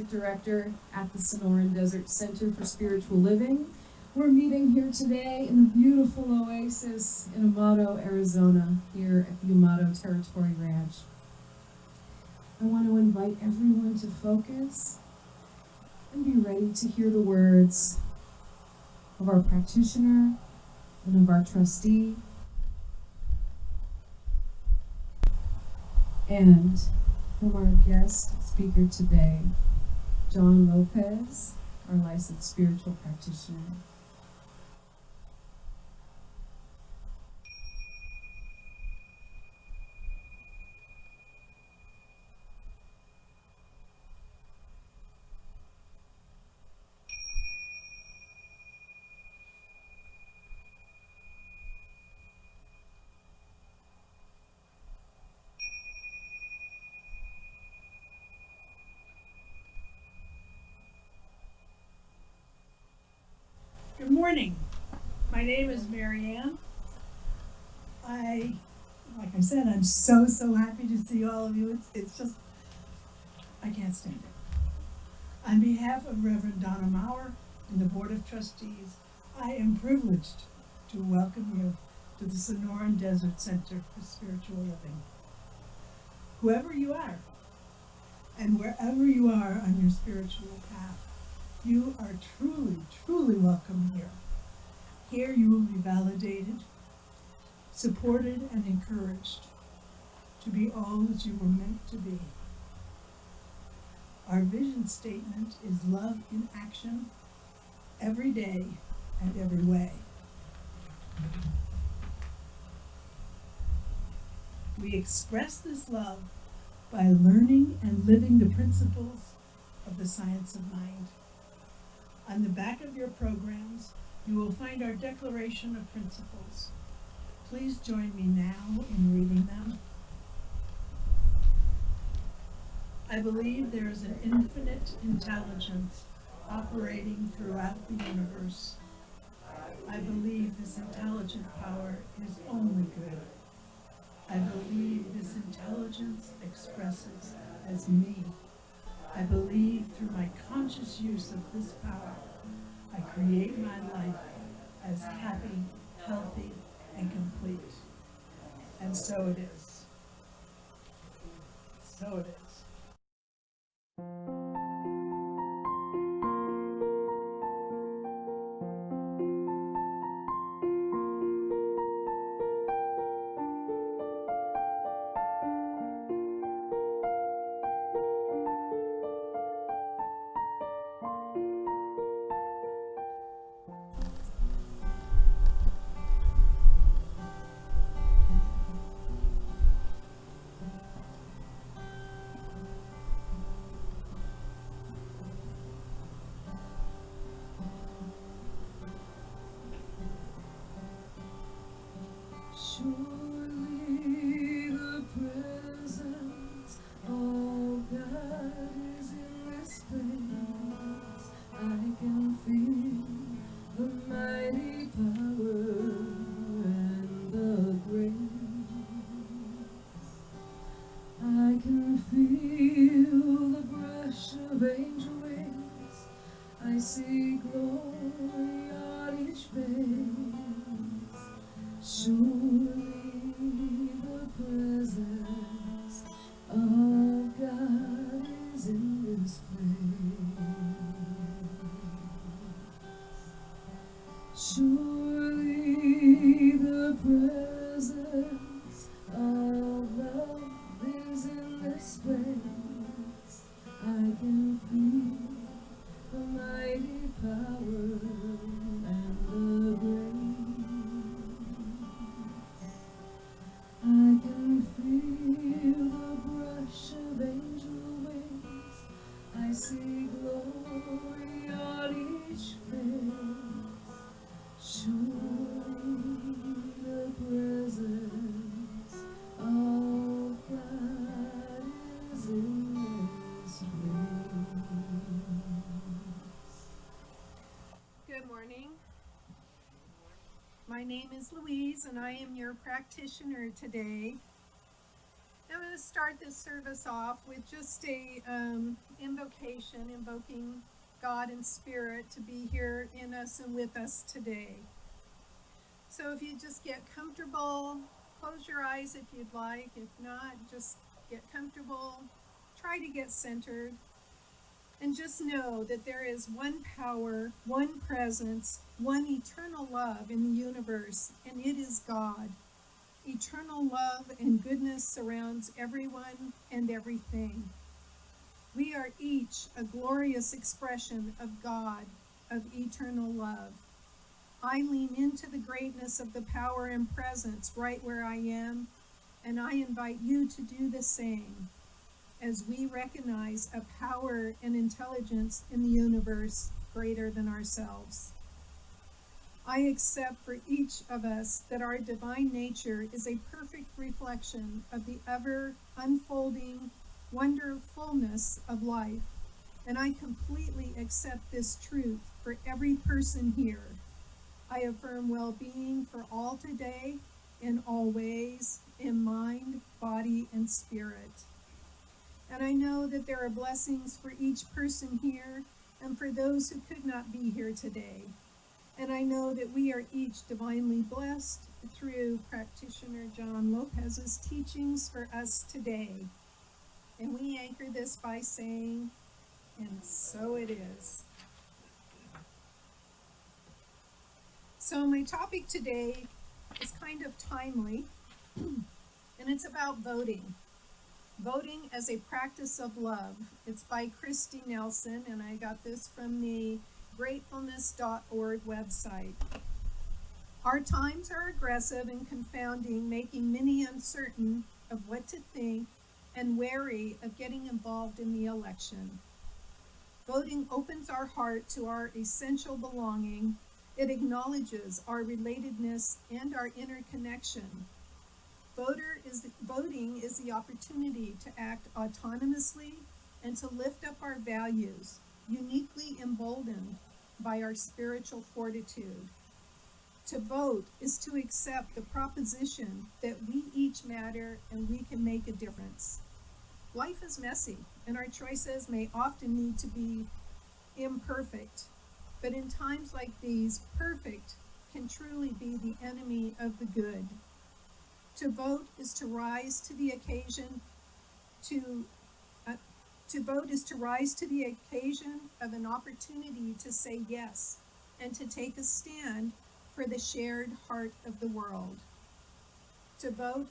Music Director at the Sonoran Desert Center for Spiritual Living. We're meeting here today in the beautiful oasis in Amado, Arizona, here at the Amado Territory Ranch. I want to invite everyone to focus and be ready to hear the words of our practitioner and of our trustee, and from our guest speaker today, John Lopez, our licensed spiritual practitioner. Good morning. My name is Marianne. Like I said, I'm so happy to see all of you. It's just, I can't stand it. On behalf of Reverend Donna Maurer and the Board of Trustees, I am privileged to welcome you to the Sonoran Desert Center for Spiritual Living. Whoever you are, and wherever you are on your spiritual path, you are truly welcome here. Here you will be validated, supported, and encouraged to be all that you were meant to be. Our vision statement is love in action, every day and every way. We express this love by learning and living the principles of the science of mind. On the back of your programs, you will find our Declaration of Principles. Please join me now in reading them. I believe there is an infinite intelligence operating throughout the universe. I believe this intelligent power is only good. I believe this intelligence expresses as me. I believe through my conscious use of this power, I create my life as happy, healthy, and complete. And so it is. So it is. Surely the presence of God is in this place. I can feel the mighty power and the grace. I can feel the brush of angel wings. I see glory on each face. Surely the presence of God is in this place. Surely the presence of love is in this place. I can feel the mighty power and the grace. I can feel the brush of angel wings. I see glory on each face. Surely the presence of God is in this place. Good morning. My name is Louise and I am your practitioner today. I'm going to start this service off with just a invocation, invoking God and Spirit to be here in us and with us today. So if you just get comfortable, close your eyes if you'd like. If not, just get comfortable. Try to get centered. And just know that there is one power, one presence, one eternal love in the universe, and it is God. Eternal love and goodness surrounds everyone and everything. We are each a glorious expression of God, of eternal love. I lean into the greatness of the power and presence right where I am, and I invite you to do the same as we recognize a power and intelligence in the universe greater than ourselves. I accept for each of us that our divine nature is a perfect reflection of the ever unfolding wonderfulness of life, and I completely accept this truth for every person here. I affirm well-being for all today, in all ways, in mind, body, and spirit. And I know that there are blessings for each person here and for those who could not be here today. And I know that we are each divinely blessed through practitioner John Lopez's teachings for us today. And we anchor this by saying, and so it is. So my topic today is kind of timely, and it's about voting. Voting as a practice of love. It's by Christy Nelson, and I got this from the gratefulness.org website. Our times are aggressive and confounding, making many uncertain of what to think and wary of getting involved in the election. Voting opens our heart to our essential belonging. It acknowledges our relatedness and our interconnection. Voting is the opportunity to act autonomously and to lift up our values, uniquely emboldened by our spiritual fortitude. To vote is to accept the proposition that we each matter and we can make a difference. Life is messy, and our choices may often need to be imperfect, but in times like these, perfect can truly be the enemy of the good. To vote is to rise to the occasion of an opportunity to say yes and to take a stand for the shared heart of the world. To vote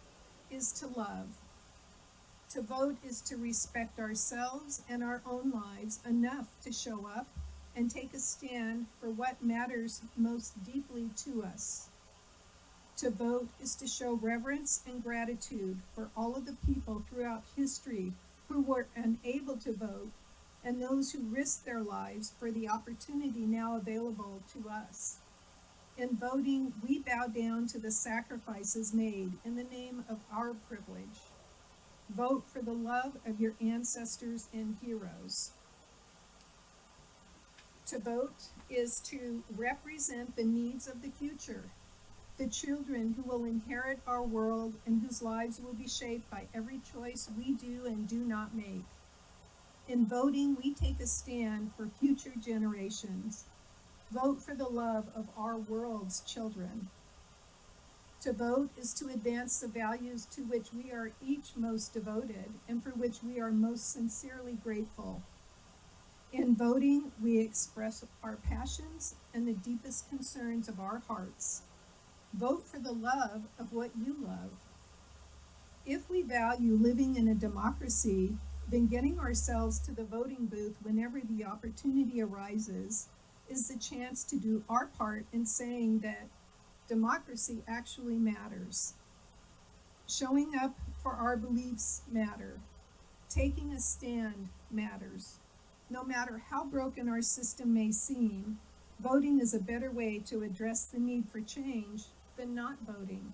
is to love. To vote is to respect ourselves and our own lives enough to show up and take a stand for what matters most deeply to us. To vote is to show reverence and gratitude for all of the people throughout history who were unable to vote and those who risked their lives for the opportunity now available to us. In voting, we bow down to the sacrifices made in the name of our privilege. Vote for the love of your ancestors and heroes. To vote is to represent the needs of the future, the children who will inherit our world and whose lives will be shaped by every choice we do and do not make. In voting, we take a stand for future generations. Vote for the love of our world's children. To vote is to advance the values to which we are each most devoted and for which we are most sincerely grateful. In voting, we express our passions and the deepest concerns of our hearts. Vote for the love of what you love. If we value living in a democracy, then getting ourselves to the voting booth whenever the opportunity arises is the chance to do our part in saying that democracy actually matters. Showing up for our beliefs matter. Taking a stand matters. No matter how broken our system may seem, voting is a better way to address the need for change than not voting.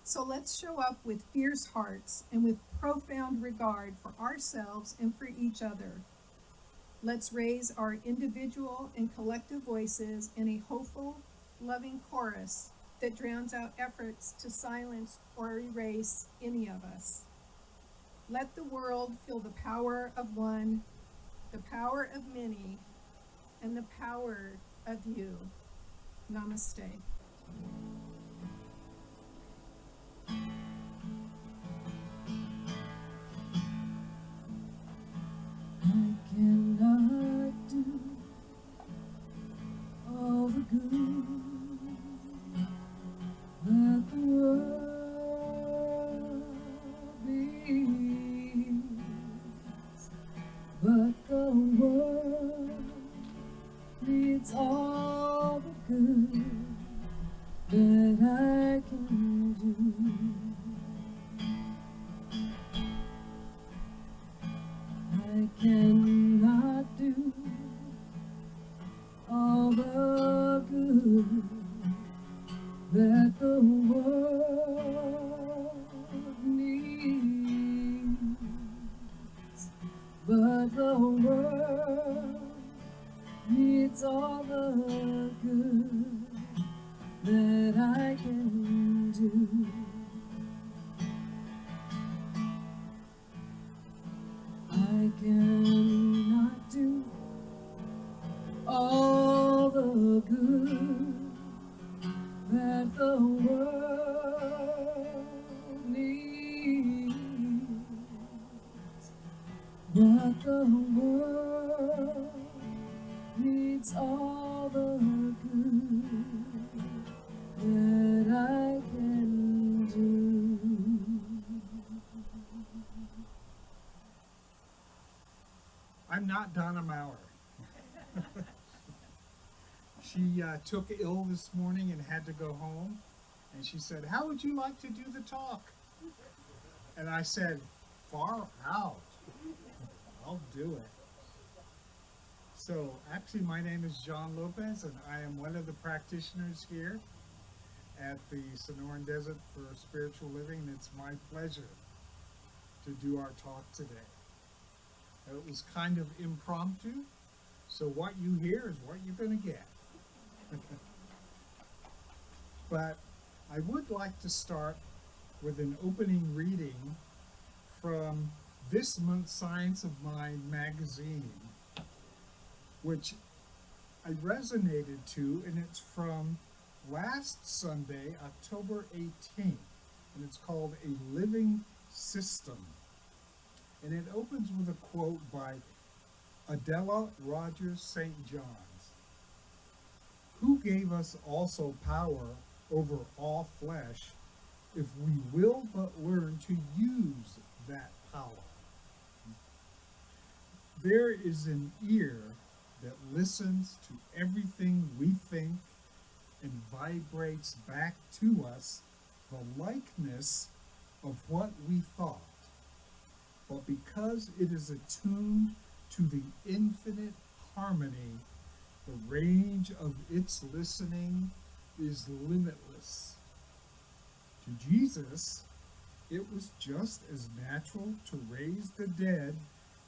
So let's show up with fierce hearts and with profound regard for ourselves and for each other. Let's raise our individual and collective voices in a hopeful, loving chorus that drowns out efforts to silence or erase any of us. Let the world feel the power of one, the power of many, and the power of you. Namaste. I cannot do all the good that the world needs, but the world needs all the good that I can do. I cannot do all the good that the world needs, but the world needs all the good that I can do. I cannot do all the good that the world needs, but the world needs all the good that I can do. I'm not Donna Maurer. She took ill this morning and had to go home. And she said, "How would you like to do the talk?" And I said, "Far out. I'll do it." So actually my name is John Lopez, and I am one of the practitioners here at the Sonoran Desert for Spiritual Living. And it's my pleasure to do our talk today. It was kind of impromptu, so what you hear is what you're going to get. But I would like to start with an opening reading from this month's Science of Mind magazine, which I resonated to, and it's from last Sunday, October 18th, and it's called A Living System. And it opens with a quote by Adela Rogers St. John's. "Who gave us also power over all flesh if we will but learn to use that power?" There is an ear that listens to everything we think and vibrates back to us the likeness of what we thought. But because it is attuned to the infinite harmony, the range of its listening is limitless. To Jesus, it was just as natural to raise the dead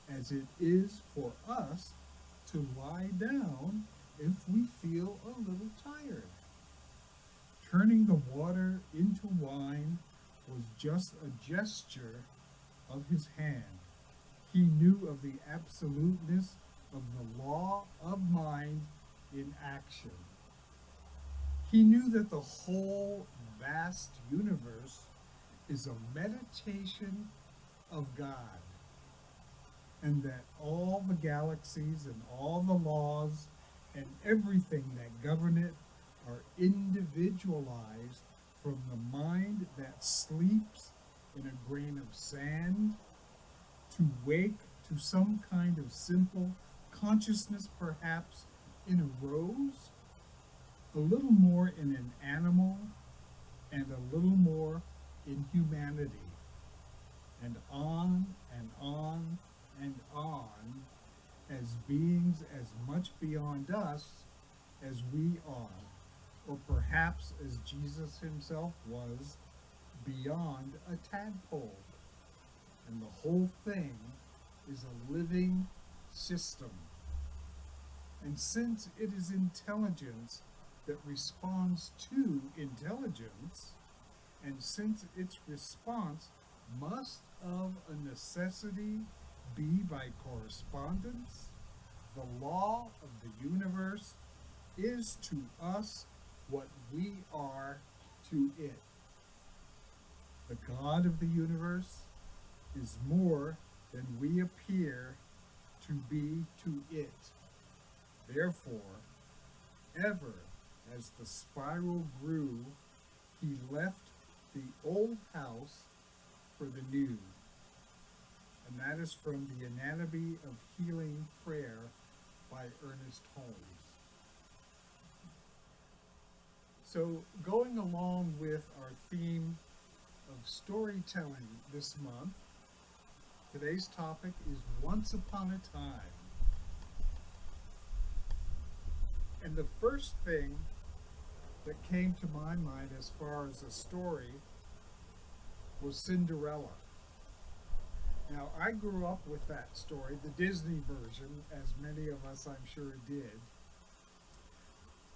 as it is for us to lie down if we feel a little tired. Turning the water into wine was just a gesture of his hand. He knew of the absoluteness of the law of mind in action. He knew that the whole vast universe is a meditation of God, and that all the galaxies and all the laws and everything that govern it are individualized from the mind that sleeps in a grain of sand to wake to some kind of simple consciousness, perhaps in a rose, a little more in an animal, and a little more in humanity, and on and on and on, as beings as much beyond us as we are, or perhaps as Jesus himself was beyond a tadpole. And the whole thing is a living system. And since it is intelligence that responds to intelligence, and since its response must of a necessity be by correspondence. The law of the universe is to us what we are to it. The God of the universe is more than we appear to be to it. Therefore, ever as the spiral grew, he left the old house for the new. And that is from the Anatomy of Healing Prayer by Ernest Holmes. So, going along with our theme of storytelling this month, today's topic is Once Upon a Time. And the first thing that came to my mind as far as a story was Cinderella. Now, I grew up with that story, the Disney version, as many of us I'm sure did,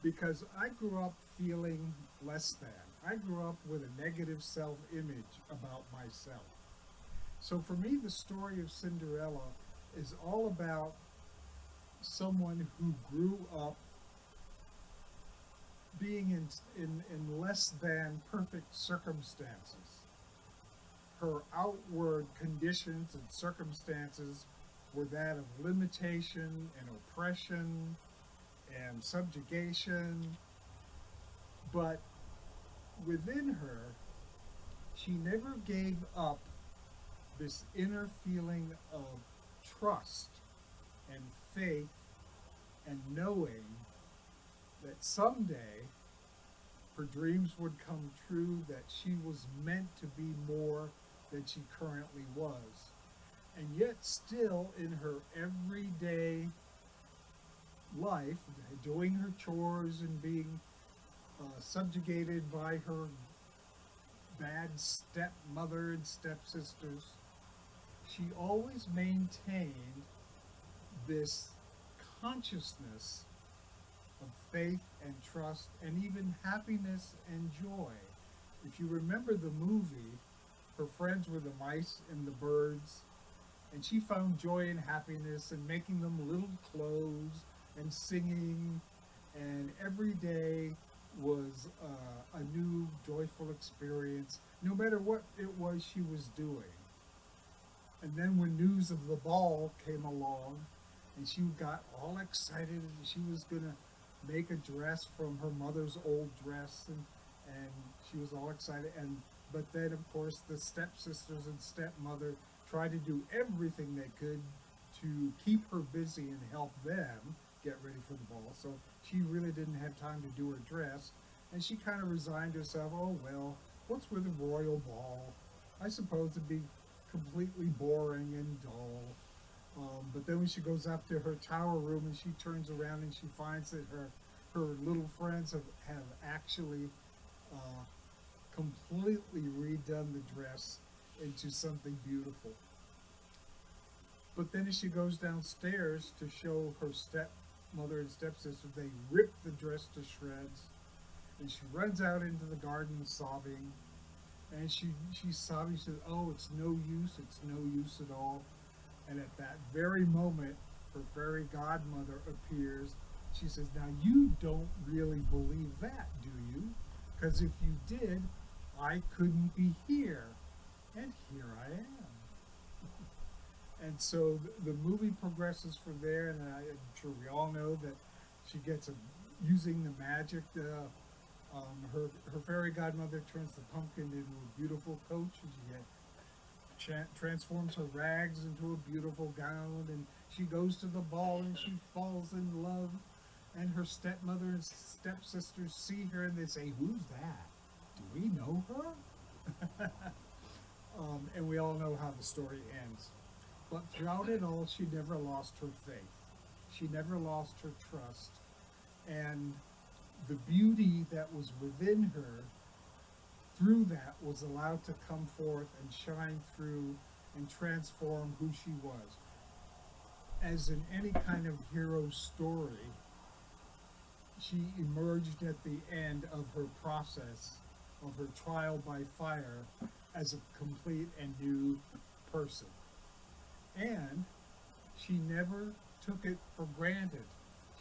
because I grew up feeling less than. I grew up with a negative self-image about myself. So for me, the story of Cinderella is all about someone who grew up being in less than perfect circumstances. Her outward conditions and circumstances were that of limitation and oppression and subjugation, but within her, she never gave up this inner feeling of trust and faith and knowing that someday her dreams would come true, that she was meant to be more than she currently was. And yet still in her everyday life, doing her chores and being subjugated by her bad stepmother and stepsisters, she always maintained this consciousness of faith and trust and even happiness and joy. If you remember the movie, her friends were the mice and the birds, and she found joy and happiness in making them little clothes and singing, and every day was a new joyful experience, no matter what it was she was doing. And then when news of the ball came along, and she got all excited, and she was going to make a dress from her mother's old dress, and she was all excited. But then, of course, the stepsisters and stepmother tried to do everything they could to keep her busy and help them get ready for the ball. So she really didn't have time to do her dress, and she kind of resigned herself. Oh well, what's with a royal ball? I suppose it'd be completely boring and dull. But then when she goes up to her tower room and she turns around and she finds that her little friends have actually completely redone the dress into something beautiful. But then as she goes downstairs to show her stepmother and stepsister, they rip the dress to shreds, and she runs out into the garden sobbing, and she's sobbing. She says, "Oh, it's no use. It's no use at all." And at that very moment, her fairy godmother appears. She says, "Now you don't really believe that, do you? Because if you did, I couldn't be here. And here I am." And so the movie progresses from there, and I'm sure we all know that she gets using the magic. Her fairy godmother turns the pumpkin into a beautiful coach, and she transforms her rags into a beautiful gown, and she goes to the ball and she falls in love, and her stepmother and stepsisters see her and they say, "Who's that? Do we know her?" And we all know how the story ends. But throughout it all, she never lost her faith. She never lost her trust. And the beauty that was within her, through that, was allowed to come forth and shine through and transform who she was. As in any kind of hero story, she emerged at the end of her process of her trial by fire as a complete and new person. And she never took it for granted.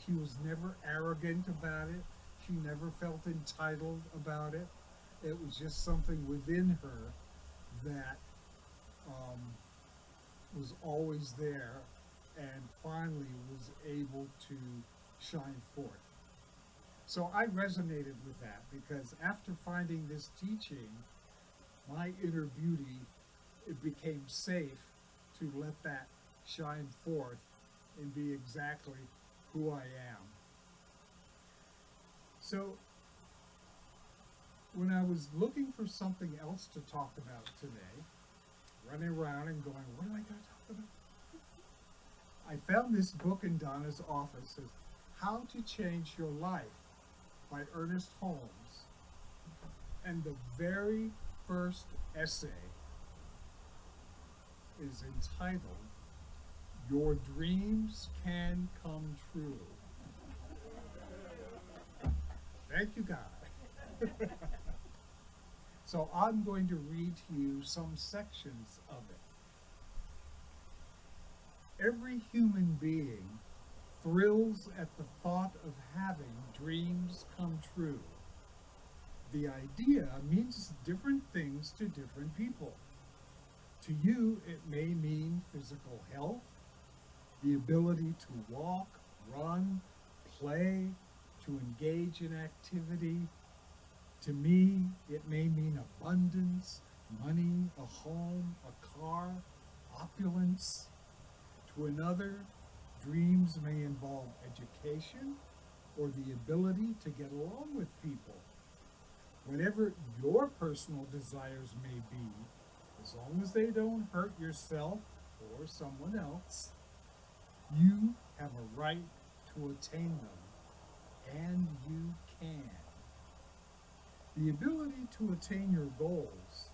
She was never arrogant about it. She never felt entitled about it. It was just something within her that was always there and finally was able to shine forth. So I resonated with that because after finding this teaching, my inner beauty, it became safe to let that shine forth and be exactly who I am. So when I was looking for something else to talk about today, running around and going, what am I going to talk about? I found this book in Donna's office, says, How to Change Your Life by Ernest Holmes. And the very first essay is entitled, Your Dreams Can Come True. Thank you, God. So I'm going to read to you some sections of it. Every human being thrills at the thought of having dreams come true. The idea means different things to different people. To you, it may mean physical health, the ability to walk, run, play, to engage in activity. To me, it may mean abundance, money, a home, a car, opulence. To another, dreams may involve education or the ability to get along with people. Whatever your personal desires may be, as long as they don't hurt yourself or someone else, you have a right to attain them, and you can. The ability to attain your goals,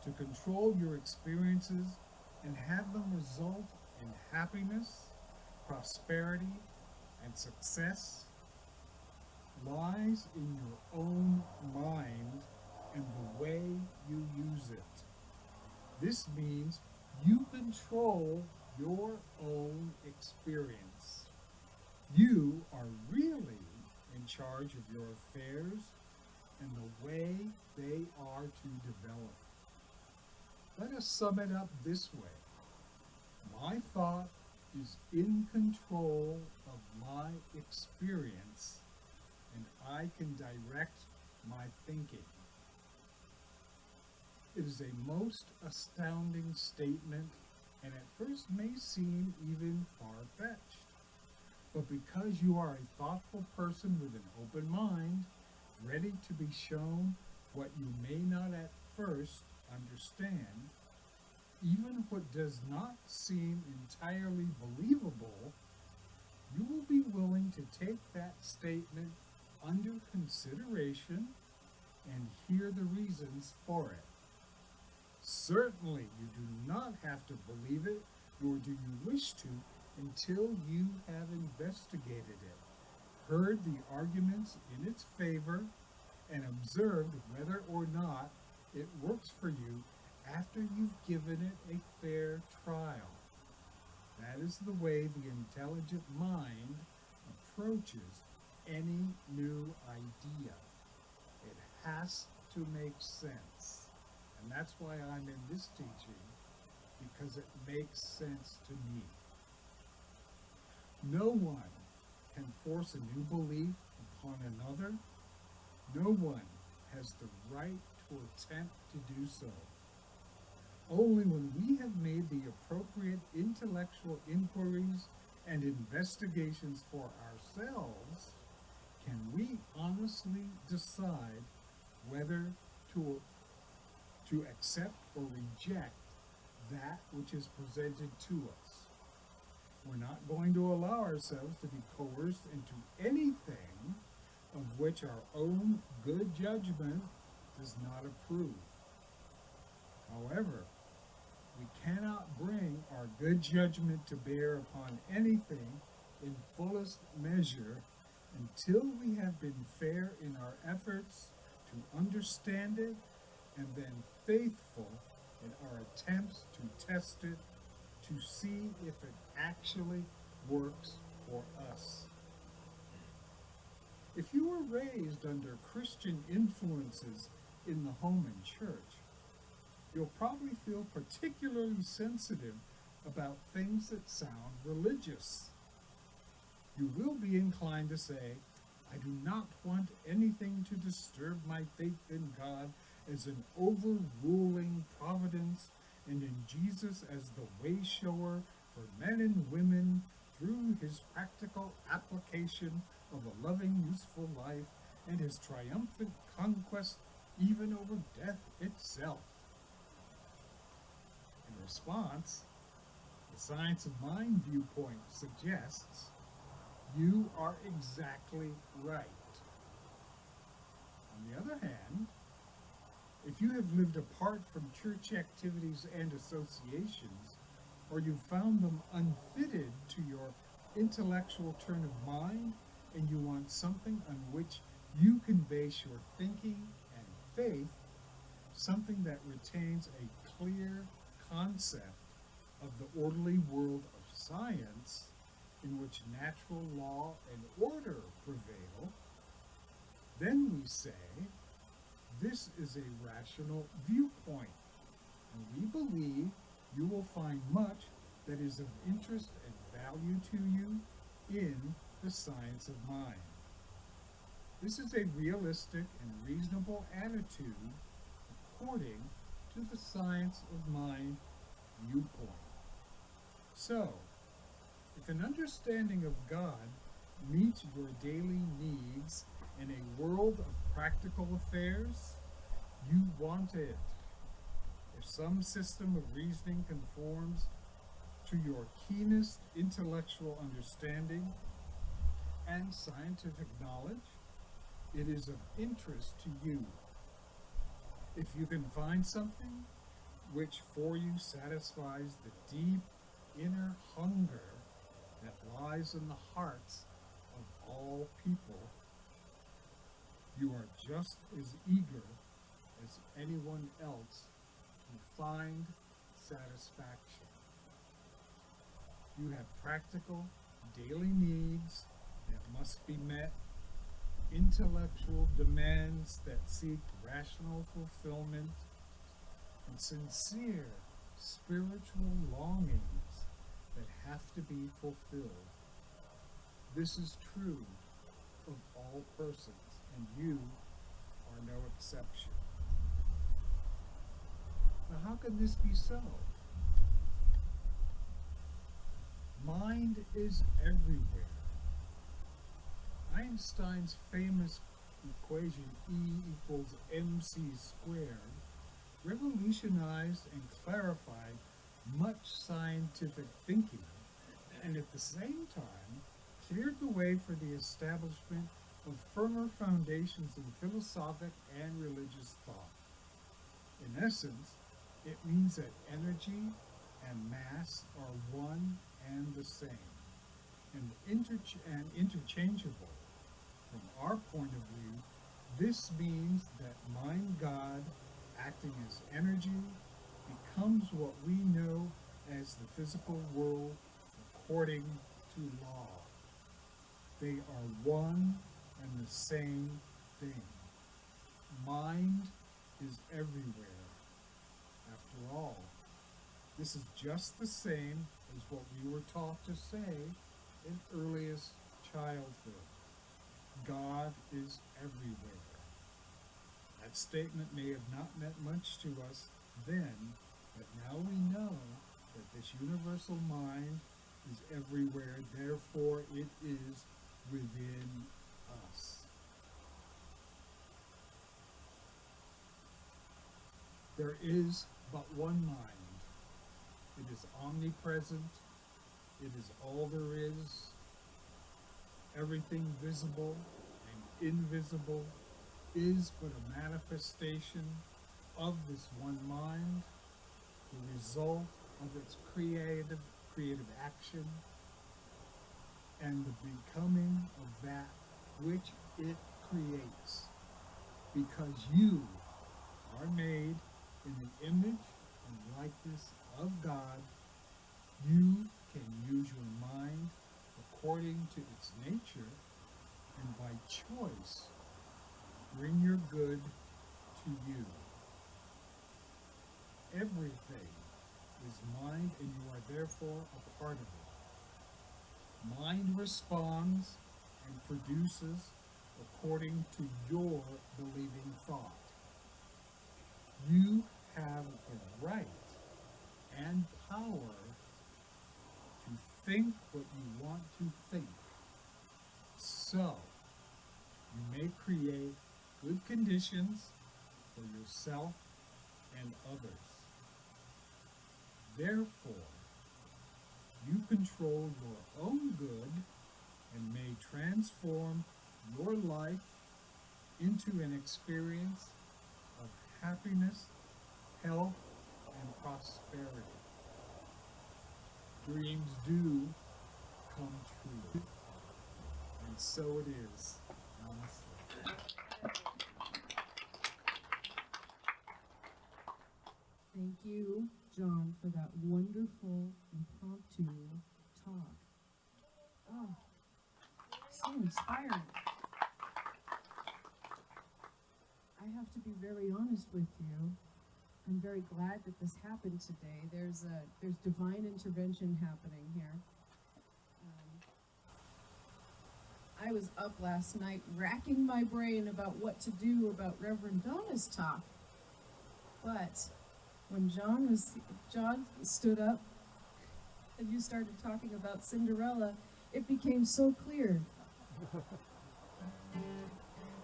to control your experiences and have them result in happiness, prosperity, and success lies in your own mind and the way you use it. This means you control your own experience. You are really in charge of your affairs and the way they are to develop. Let us sum it up this way. My thought is in control of my experience, and I can direct my thinking. It is a most astounding statement, and at first may seem even far-fetched. But because you are a thoughtful person with an open mind, ready to be shown what you may not at first understand, even what does not seem entirely believable, you will be willing to take that statement under consideration and hear the reasons for it. Certainly you do not have to believe it, nor do you wish to, until you have investigated it, heard the arguments in its favor, and observed whether or not it works for you after you've given it a fair trial. That is the way the intelligent mind approaches any new idea. It has to make sense. And that's why I'm in this teaching, because it makes sense to me. No one can force a new belief upon another. No one has the right to attempt to do so. Only when we have made the appropriate intellectual inquiries and investigations for ourselves can we honestly decide whether to accept or reject that which is presented to us. We're not going to allow ourselves to be coerced into anything of which our own good judgment does not approve. However, we cannot bring our good judgment to bear upon anything in fullest measure until we have been fair in our efforts to understand it, and then faithful in our attempts to test it, to see if it actually works for us. If you were raised under Christian influences in the home and church, you'll probably feel particularly sensitive about things that sound religious. You will be inclined to say, I do not want anything to disturb my faith in God as an overruling providence and in Jesus as the way shower for men and women through his practical application of a loving, useful life and his triumphant conquest even over death itself. In response, the science of mind viewpoint suggests you are exactly right. On the other hand, if you have lived apart from church activities and associations, or you found them unfitted to your intellectual turn of mind, and you want something on which you can base your thinking and faith, something that retains a clear concept of the orderly world of science, in which natural law and order prevail, then we say, this is a rational viewpoint, and we believe you will find much that is of interest and value to you in the science of mind. This is a realistic and reasonable attitude according to the science of mind viewpoint. So, if an understanding of God meets your daily needs in a world of practical affairs, you want it. If some system of reasoning conforms to your keenest intellectual understanding and scientific knowledge, it is of interest to you. If you can find something which for you satisfies the deep inner hunger that lies in the hearts of all people, you are just as eager as anyone else to find satisfaction. You have practical, daily needs that must be met, intellectual demands that seek rational fulfillment, and sincere spiritual longings that have to be fulfilled. This is true of all persons, and you are no exception. Now, how can this be so? Mind is everywhere. Einstein's famous equation E equals mc squared revolutionized and clarified much scientific thinking, and at the same time cleared the way for the establishment of firmer foundations in philosophic and religious thought. In essence, it means that energy and mass are one and the same, and interchangeable. From our point of view, this means that mind-God, acting as energy, becomes what we know as the physical world according to law. They are one and the same thing. Mind is everywhere. After all, this is just the same as what we were taught to say in earliest childhood. God is everywhere. That statement may have not meant much to us then, but now we know that this universal mind is everywhere, therefore it is within us. There is but one mind. It is omnipresent. It is all there is. Everything visible and invisible is but a manifestation of this one mind, the result of its creative action, and the becoming of that which it creates. because you are made in the image and likeness of God, you can use your mind according to its nature, and by choice, bring your good to you. Everything is mind, and you are therefore a part of it. Mind responds and produces according to your believing thought. You have the right and power to think what you want to think. So, you may create good conditions for yourself and others. Therefore, you control your own good and may transform your life into an experience of happiness, health, and prosperity. Dreams do come true. And so it is. Namaste. Thank you, John, for that wonderful impromptu talk. Oh, so inspiring. I have to be very honest with you. I'm very glad that this happened today. There's divine intervention happening here. I was up last night racking my brain about what to do about Reverend Donna's talk. But when John stood up and you started talking about Cinderella, it became so clear.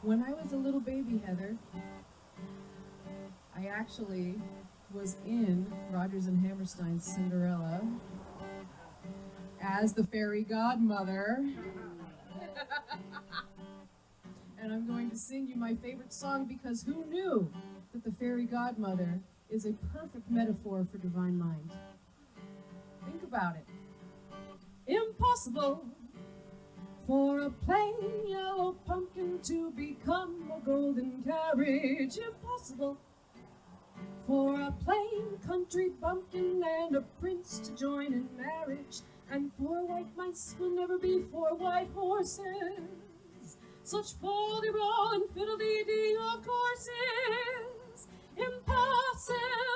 When I was a little baby, Heather, I actually was in Rodgers and Hammerstein's Cinderella as the fairy godmother. And I'm going to sing you my favorite song because who knew that the fairy godmother is a perfect metaphor for divine mind? Think about it. Impossible for a plain yellow pumpkin to become a golden carriage. Impossible for a plain country bumpkin and a prince to join in marriage. And 4 white mice will never be 4 white horses. Such folderol and fiddle-dee-dee of courses. Impossible.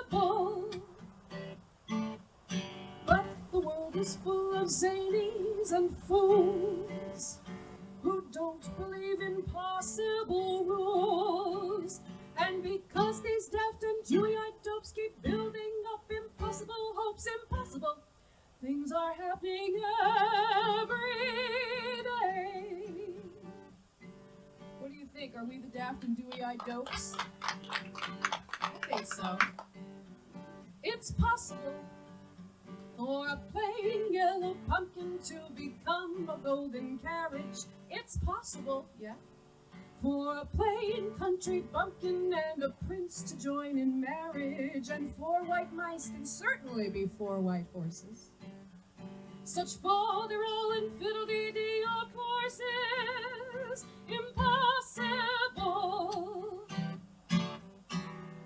But the world is full of zanies and fools who don't believe in possible rules. And because these daft and dewy-eyed dopes keep building up impossible hopes, impossible things are happening every day. What do you think? Are we the daft and dewy-eyed dopes? I think so. It's possible for a plain yellow pumpkin to become a golden carriage. It's possible, yeah. For a plain country bumpkin and a prince to join in marriage. And 4 white mice can certainly be 4 white horses. Such folderol and fiddle-dee-dee of courses. Impossible.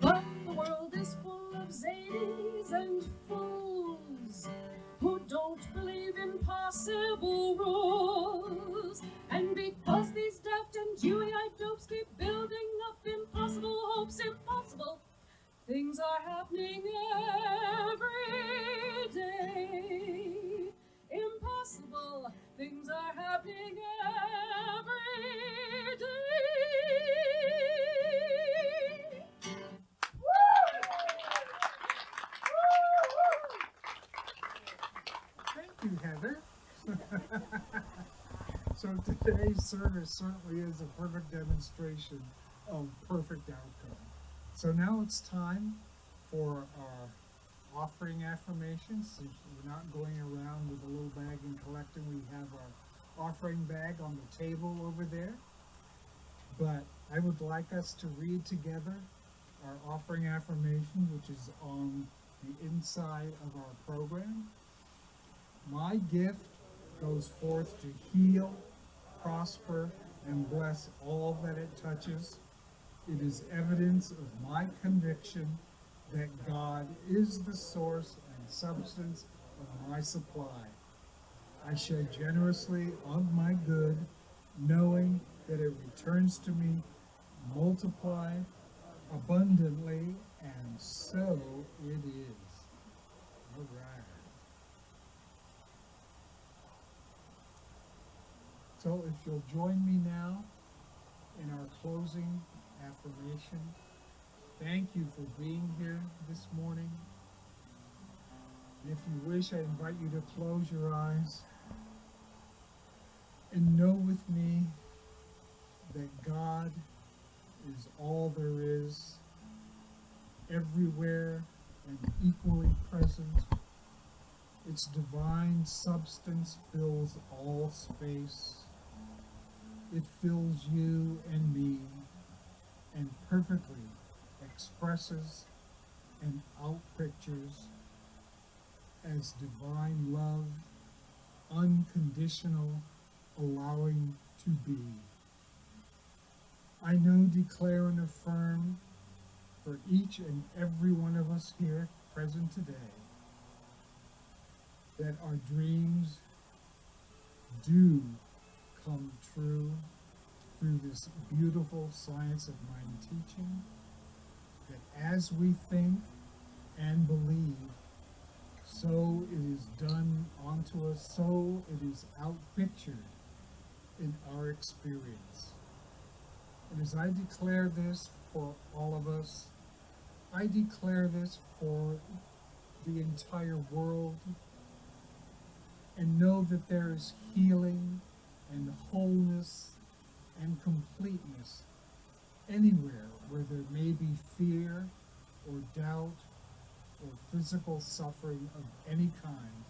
But the world is full of zanies and fools who don't believe in possible rules. And because these daft and dewy-eyed dopes keep building up impossible hopes, impossible things are happening every day. Impossible things are happening every day. Thank you, Heather. So today's service certainly is a perfect demonstration of perfect outcome. So now it's time for our offering affirmations. Since we're not going around with a little bag and collecting, we have our offering bag on the table over there. But I would like us to read together our offering affirmation, which is on the inside of our program. My gift goes forth to heal, prosper, and bless all that it touches. It is evidence of my conviction that God is the source and substance of my supply. I share generously of my good, knowing that it returns to me multiplied abundantly, and so it is. All right. So if you'll join me now in our closing affirmation. Thank you for being here this morning. And if you wish, I invite you to close your eyes and know with me that God is all there is, everywhere and equally present. Its divine substance fills all space. It fills you and me and perfectly expresses and outpictures as divine love, unconditional, allowing to be. I know, declare, and affirm for each and every one of us here present today that our dreams do come true through this beautiful science of mind teaching, that as we think and believe, so it is done onto us, so it is outpictured in our experience. And as I declare this for all of us, I declare this for the entire world, and know that there is healing and wholeness and completeness anywhere where there may be fear or doubt or physical suffering of any kind.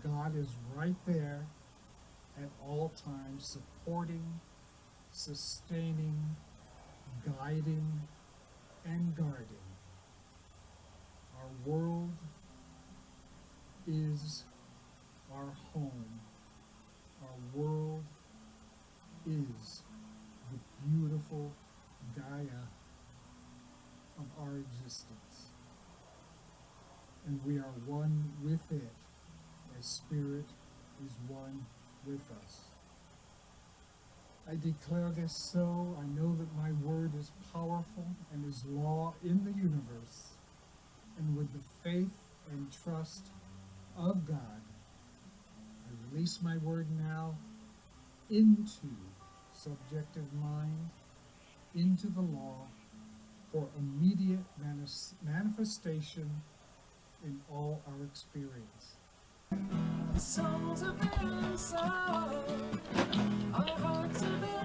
God is right there at all times, supporting, sustaining, guiding, and guarding. Our world is our home. Our world is the beautiful Gaia of our existence. And we are one with it, as Spirit is one with us. I declare this so. I know that my word is powerful and is law in the universe. And with the faith and trust of God, I release my word now into subjective mind, into the law, for immediate manifestation in all our experience. Songs of inside, our hearts are